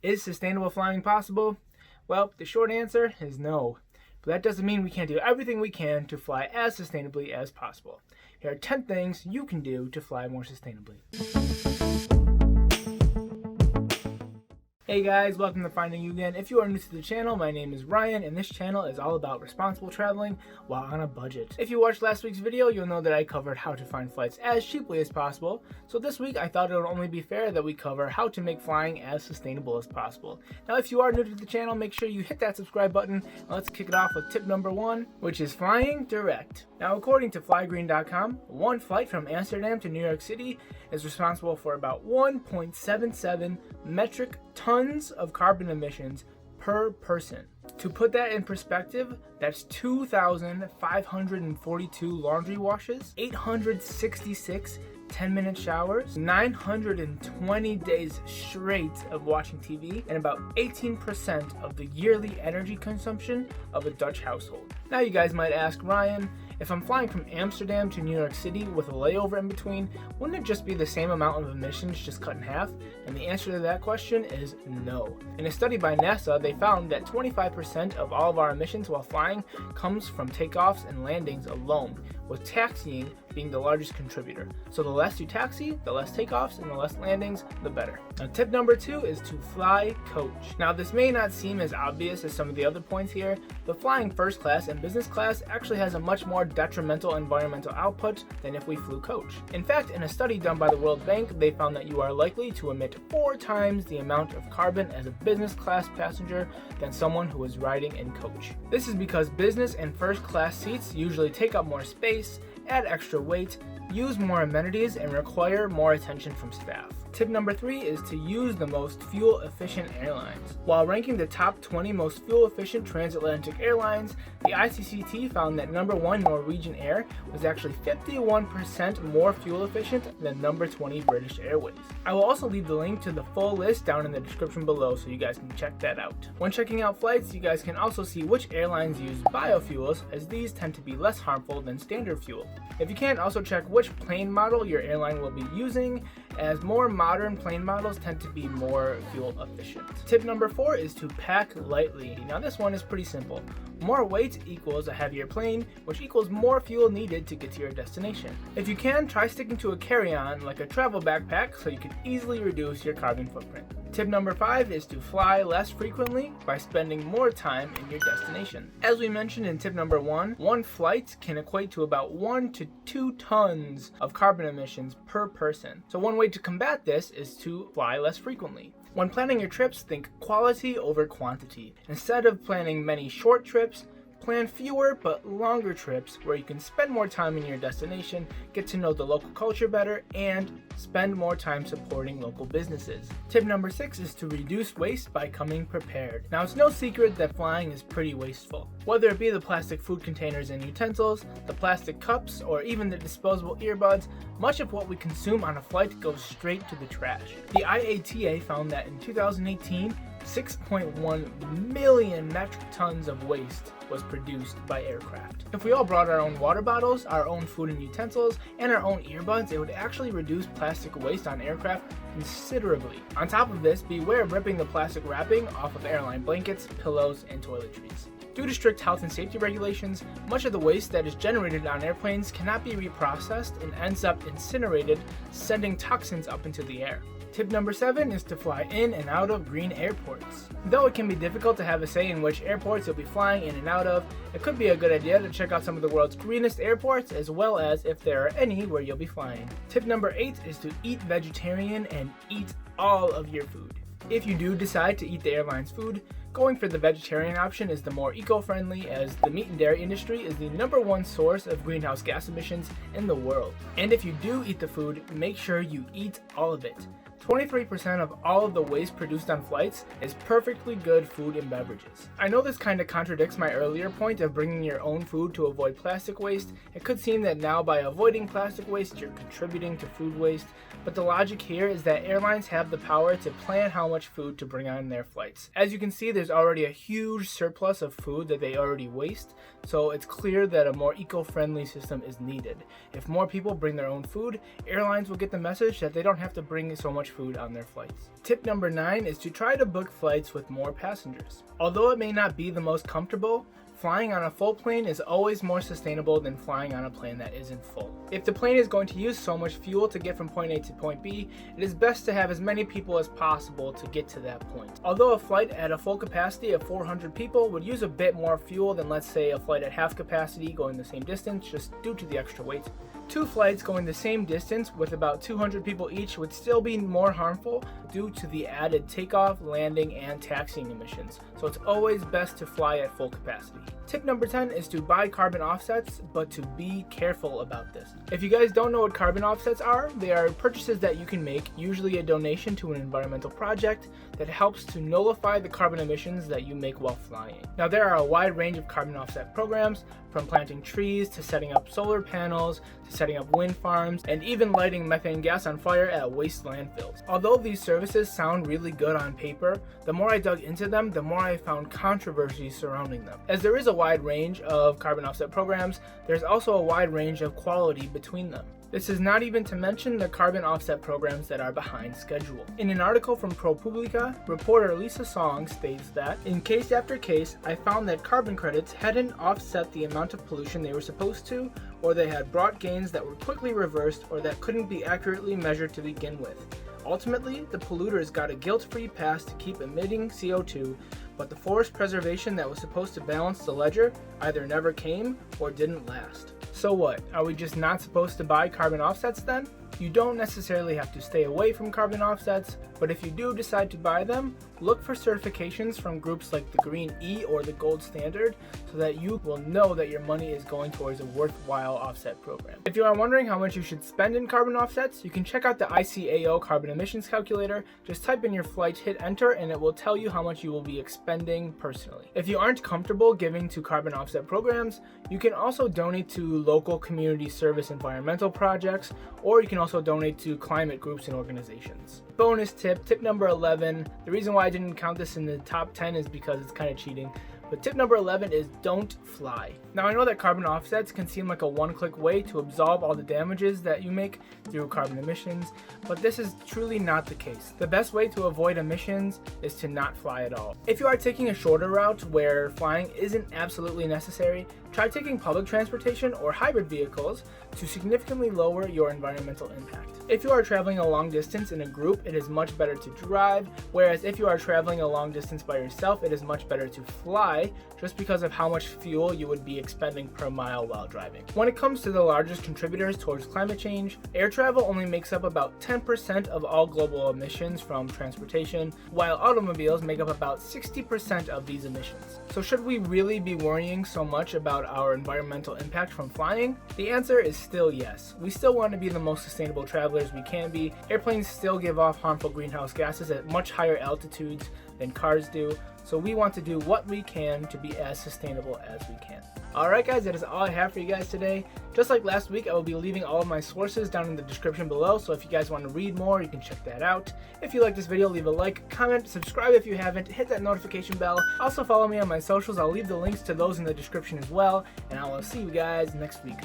Is sustainable flying possible? Well, the short answer is no. But that doesn't mean we can't do everything we can to fly as sustainably as possible. Here are 10 things you can do to fly more sustainably. Hey guys, welcome to Finding Yugen. If you are new to the channel, my name is Ryan, and this channel is all about responsible traveling while on a budget. If you watched last week's video, you'll know that I covered how to find flights as cheaply as possible. So this week, I thought it would only be fair that we cover how to make flying as sustainable as possible. Now, if you are new to the channel, make sure you hit that subscribe button. And let's kick it off with tip number 1, which is flying direct. Now, according to flygreen.com, one flight from Amsterdam to New York City is responsible for about 1.77 metric tons of carbon emissions per person. To put that in perspective, that's 2,542 laundry washes, 866 10-minute showers, 920 days straight of watching TV, and about 18% of the yearly energy consumption of a Dutch household. Now you guys might ask, Ryan, if I'm flying from Amsterdam to New York City with a layover in between, wouldn't it just be the same amount of emissions just cut in half? And the answer to that question is no. In a study by NASA, they found that 25% of all of our emissions while flying comes from takeoffs and landings alone, with taxiing being the largest contributor. So the less you taxi, the less takeoffs, and the less landings, the better. Now, tip number 2 is to fly coach. Now, this may not seem as obvious as some of the other points here, but flying first class and business class actually has a much more detrimental environmental output than if we flew coach. In fact, in a study done by the World Bank, they found that you are likely to emit 4 times the amount of carbon as a business class passenger than someone who is riding in coach. This is because business and first class seats usually take up more space, add extra weight, use more amenities, and require more attention from staff. Tip number 3 is to use the most fuel-efficient airlines. While ranking the top 20 most fuel-efficient transatlantic airlines, the ICCT found that number 1 Norwegian Air was actually 51% more fuel-efficient than number 20 British Airways. I will also leave the link to the full list down in the description below so you guys can check that out. When checking out flights, you guys can also see which airlines use biofuels, as these tend to be less harmful than standard fuel. If you can, also check which plane model your airline will be using, as more modern plane models tend to be more fuel efficient. Tip number 4 is to pack lightly. Now this one is pretty simple. More weight equals a heavier plane, which equals more fuel needed to get to your destination. If you can, try sticking to a carry-on like a travel backpack so you can easily reduce your carbon footprint. Tip number 5 is to fly less frequently by spending more time in your destination. As we mentioned in tip number 1, one flight can equate to about 1 to 2 tons of carbon emissions per person. So one way to combat this is to fly less frequently. When planning your trips, think quality over quantity. Instead of planning many short trips, plan fewer but longer trips where you can spend more time in your destination, get to know the local culture better, and spend more time supporting local businesses. Tip number 6 is to reduce waste by coming prepared. Now, it's no secret that flying is pretty wasteful. Whether it be the plastic food containers and utensils, the plastic cups, or even the disposable earbuds, much of what we consume on a flight goes straight to the trash. The IATA found that in 2018, 6.1 million metric tons of waste was produced by aircraft. If we all brought our own water bottles, our own food and utensils, and our own earbuds, it would actually reduce plastic waste on aircraft considerably. On top of this, beware of ripping the plastic wrapping off of airline blankets, pillows, and toiletries. Due to strict health and safety regulations, much of the waste that is generated on airplanes cannot be reprocessed and ends up incinerated, sending toxins up into the air. Tip number 7 is to fly in and out of green airports. Though it can be difficult to have a say in which airports you'll be flying in and out of, it could be a good idea to check out some of the world's greenest airports, as well as if there are any where you'll be flying. Tip number 8 is to eat vegetarian and eat all of your food. If you do decide to eat the airline's food, going for the vegetarian option is the more eco-friendly, as the meat and dairy industry is the number 1 source of greenhouse gas emissions in the world. And if you do eat the food, make sure you eat all of it. 23% of all of the waste produced on flights is perfectly good food and beverages. I know this kind of contradicts my earlier point of bringing your own food to avoid plastic waste. It could seem that now by avoiding plastic waste, you're contributing to food waste, but the logic here is that airlines have the power to plan how much food to bring on their flights. As you can see, there's already a huge surplus of food that they already waste, so it's clear that a more eco-friendly system is needed. If more people bring their own food, airlines will get the message that they don't have to bring so much food on their flights. Tip number 9 is to try to book flights with more passengers. Although it may not be the most comfortable, flying on a full plane is always more sustainable than flying on a plane that isn't full. If the plane is going to use so much fuel to get from point A to point B, it is best to have as many people as possible to get to that point. Although a flight at a full capacity of 400 people would use a bit more fuel than, let's say, a flight at half capacity going the same distance just due to the extra weight, 2 flights going the same distance with about 200 people each would still be more harmful due to the added takeoff, landing, and taxiing emissions, so it's always best to fly at full capacity. Tip number 10 is to buy carbon offsets, but to be careful about this. If you guys don't know what carbon offsets are, they are purchases that you can make, usually a donation to an environmental project that helps to nullify the carbon emissions that you make while flying. Now, there are a wide range of carbon offset programs, from planting trees to setting up solar panels to setting up wind farms and even lighting methane gas on fire at waste landfills. Although these services sound really good on paper, the more I dug into them, the more I found controversy surrounding them. As there is a wide range of carbon offset programs, there's also a wide range of quality between them. This is not even to mention the carbon offset programs that are behind schedule. In an article from Propublica, reporter Lisa Song states that, in case after case, I found that carbon credits hadn't offset the amount of pollution they were supposed to, or they had brought gains that were quickly reversed or that couldn't be accurately measured to begin with. Ultimately, the polluters got a guilt-free pass to keep emitting CO2, but the forest preservation that was supposed to balance the ledger either never came or didn't last. So what, are we just not supposed to buy carbon offsets then? You don't necessarily have to stay away from carbon offsets, but if you do decide to buy them, look for certifications from groups like the Green E or the Gold Standard so that you will know that your money is going towards a worthwhile offset program. If you are wondering how much you should spend in carbon offsets, you can check out the ICAO carbon emissions calculator. Just type in your flight, hit enter, and it will tell you how much you will be expending personally. If you aren't comfortable giving to carbon offset programs, you can also donate to local community service environmental projects, or you can also donate to climate groups and organizations. Bonus tip, tip number 11. The reason why I didn't count this in the top 10 is because it's kind of cheating. But tip number 11 is don't fly. Now I know that carbon offsets can seem like a one-click way to absolve all the damages that you make through carbon emissions, but this is truly not the case. The best way to avoid emissions is to not fly at all. If you are taking a shorter route where flying isn't absolutely necessary, try taking public transportation or hybrid vehicles to significantly lower your environmental impact. If you are traveling a long distance in a group, it is much better to drive, whereas if you are traveling a long distance by yourself, it is much better to fly, just because of how much fuel you would be expending per mile while driving. When it comes to the largest contributors towards climate change, air travel only makes up about 10% of all global emissions from transportation, while automobiles make up about 60% of these emissions. So should we really be worrying so much about our environmental impact from flying? The answer is still yes. We still want to be the most sustainable travelers we can be. Airplanes still give off harmful greenhouse gases at much higher altitudes than cars do, so we want to do what we can to be as sustainable as we can. Alright guys, that is all I have for you guys today. Just like last week, I will be leaving all of my sources down in the description below, so if you guys want to read more, you can check that out. If you like this video, leave a like, comment, subscribe if you haven't, hit that notification bell. Also follow me on my socials, I'll leave the links to those in the description as well, and I will see you guys next week.